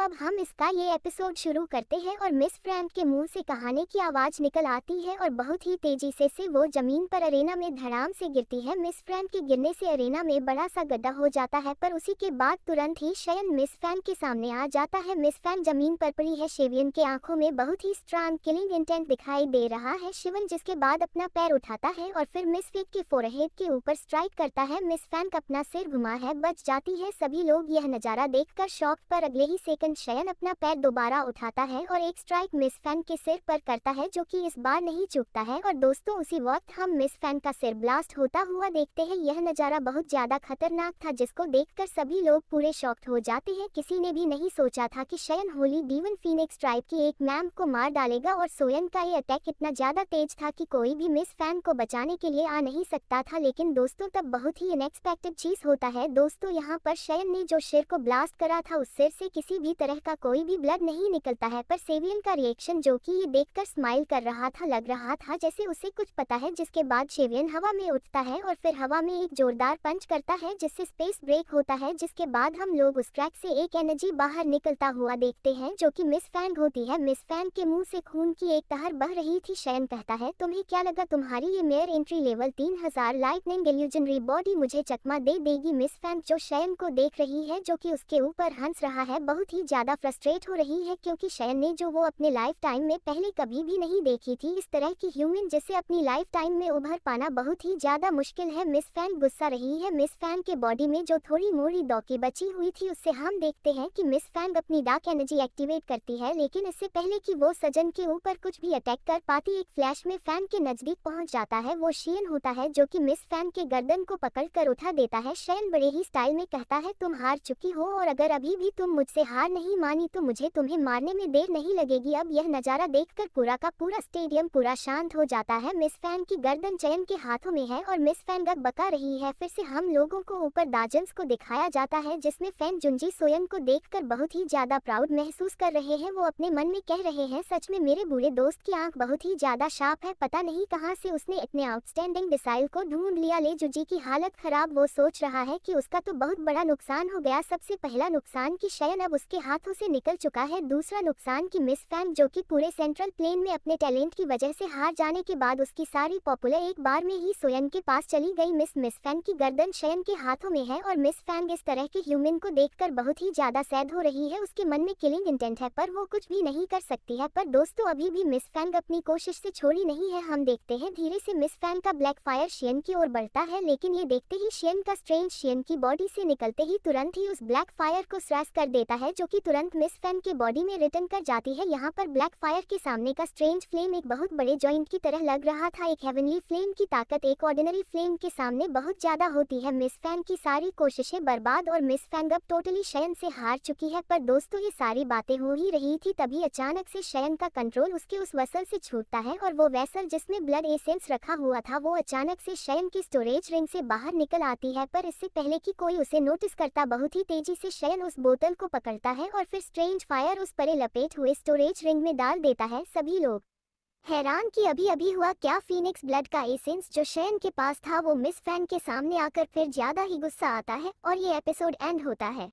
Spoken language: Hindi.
अब हम इसका ये एपिसोड शुरू करते हैं और मिस फ्रैंक के मुंह से कहानी की आवाज निकल आती है और बहुत ही तेजी से वो जमीन पर अरेना में धड़ाम से गिरती है। मिस फ्रैंक के गिरने से अरेना में बड़ा सा गड्ढा हो जाता है, पर उसी के बाद तुरंत ही शयन मिस फ्रैंक के सामने आ जाता है। मिस फ्रैंक जमीन पर पड़ी है। शेवियन के आंखों में बहुत ही स्ट्रांग किलिंग इंटेंट दिखाई दे रहा है। शिवन जिसके बाद अपना पैर उठाता है और फिर मिस फ्रैंक के फोरहेड के ऊपर स्ट्राइक करता है। मिस फ्रैंक अपना सिर घुमा है, बच जाती है। सभी लोग यह नजारा देखकर शॉक, पर अगले ही सेकंड शयन अपना पैर दोबारा उठाता है और एक स्ट्राइक मिस फ्रैंक के सिर पर करता है, जो कि इस बार नहीं चूकता है। और दोस्तों, उसी वक्त हम मिस फ्रैंक का सिर ब्लास्ट होता हुआ देखते हैं। यह नजारा बहुत ज्यादा खतरनाक था, जिसको देखकर सभी लोग पूरे शॉक्ड हो जाते हैं। किसी ने भी नहीं सोचा था कि शयन होली डीवन फीनिक्स ट्राइब की एक मैम को मार डालेगा, और सोयन का ये अटैक इतना ज्यादा तेज था कि कोई भी मिस फ्रैंक को बचाने के लिए आ नहीं सकता था। लेकिन दोस्तों, तब बहुत ही अनएक्सपेक्टेड चीज होता है। दोस्तों, यहाँ पर शयन ने जो सिर को ब्लास्ट करा था, उस सिर से किसी भी तरह का कोई भी ब्लड नहीं निकलता है, पर सेवियन का रिएक्शन, जो कि ये देखकर स्माइल कर रहा था, लग रहा था जैसे उसे कुछ पता है। जिसके बाद सेवियन हवा में उठता है और फिर हवा में एक जोरदार पंच करता है, जिससे स्पेस ब्रेक होता है। जिसके बाद हम लोग उस क्रैक से एक एनर्जी बाहर निकलता हुआ देखते हैं, जो कि मिस फैंग होती है। मिस फैंग के मुंह से खून की एक तहर बह रही थी। शयन कहता है, तुम्हें क्या लगा तुम्हारी ये mayor entry level 3000 lightning illusionary body मुझे चकमा दे देगी? मिस फैंग जो शयन को देख रही है, जो कि उसके ऊपर हंस रहा है, बहुत ही ज्यादा फ्रस्ट्रेट हो रही है, क्योंकि शयन ने जो वो अपने लाइफ टाइम में पहले कभी भी नहीं देखी थी, इस तरह की ह्यूमन जिसे अपनी लाइफ टाइम में उभर पाना बहुत ही ज्यादा मुश्किल है। मिस फैंग गुस्सा रही है। मिस फैंग के बॉडी में जो थोड़ी मोड़ी दौकी बची हुई थी, उससे हम देखते हैं कि मिस फैंग अपनी डार्क एनर्जी एक्टिवेट करती है। लेकिन इससे पहले कि वो सजन के ऊपर कुछ भी अटैक कर पाती, एक फ्लैश में फैंग के नजदीक पहुंच जाता है। वो शियन होता है, जो कि मिस फैंग के गर्दन को पकड़ कर उठा देता है। शयन बड़े ही स्टाइल में कहता है, तुम हार चुकी हो, और अगर अभी भी तुम मुझसे हार नहीं मानी तो मुझे तुम्हें मारने में देर नहीं लगेगी। अब यह नजारा देखकर पूरा का पूरा स्टेडियम पूरा शांत हो जाता है। मिस फैंग की गर्दन चयन के हाथों में है और मिस फैंग अब बका रही है। फिर से हम लोगों को ऊपर दाजन्स को दिखाया जाता है, जिसमें फैंग जुंजी सोयन को देखकर बहुत ही ज्यादा प्राउड महसूस कर रहे हैं। वो अपने मन में कह रहे हैं, सच में मेरे बूढ़े दोस्त की आंख बहुत ही ज्यादा शार्प है, पता नहीं कहां से उसने इतने आउटस्टैंडिंग मिसाइल को ढूंढ लिया। ले जुजी की हालत खराब। वो सोच रहा है कि उसका तो बहुत बड़ा नुकसान हो गया। सबसे पहला नुकसान कि शयन अब उसके हाथों से निकल चुका है। दूसरा नुकसान कि मिस फैंग, जो कि पूरे सेंट्रल प्लेन में अपने टैलेंट की वजह से हार जाने के बाद उसकी सारी पॉपुलर एक बार में ही सोयन के पास चली गई। मिस फैंग की गर्दन शयन के हाथों में है और मिस फैंग इस तरह के ह्यूमन को देखकर बहुत ही ज्यादा सैड हो रही है। उसके मन में किलिंग इंटेंट है, पर वो कुछ भी नहीं कर सकती है। पर दोस्तों, अभी भी मिस फैंग अपनी कोशिश से छोड़ी नहीं है। हम देखते हैं धीरे से मिस फैंग का ब्लैक फायर शियन की ओर बढ़ता है, लेकिन ये देखते ही शियन का स्ट्रेंज शियन की बॉडी से निकलते ही तुरंत ही उस ब्लैक फायर को स्क्रैच कर देता है, जो कि तुरंत मिस फैंग के बॉडी में रिटर्न कर जाती है। यहाँ पर ब्लैक फायर के सामने का स्ट्रेंज फ्लेम एक बहुत बड़े जॉइंट की तरह लग रहा था। एक हेवनली फ्लेम की ताकत एक ऑर्डिनरी फ्लेम के सामने बहुत ज्यादा होती है। मिस फैंग की सारी कोशिशें बर्बाद और मिस फैंग अब टोटली शयन से हार चुकी है। पर दोस्तों, ये सारी बातें हो ही रही थी, तभी अचानक से शयन का कंट्रोल उसके उस वेसल से छूटता है, और वो वेसल जिसमें ब्लड एसेंस रखा हुआ था, वो अचानक से शयन की स्टोरेज रिंग से बाहर निकल आती है। पर इससे पहले कि कोई उसे नोटिस करता, बहुत ही तेजी से शयन उस बोतल को पकड़ता है और फिर स्ट्रेंज फायर उस पर लपेट हुए स्टोरेज रिंग में डाल देता है। सभी लोग हैरान कि अभी अभी हुआ क्या। फीनिक्स ब्लड का एसेंस जो शयन के पास था, वो मिस फैंग के सामने आकर फिर ज्यादा ही गुस्सा आता है और ये एपिसोड एंड होता है।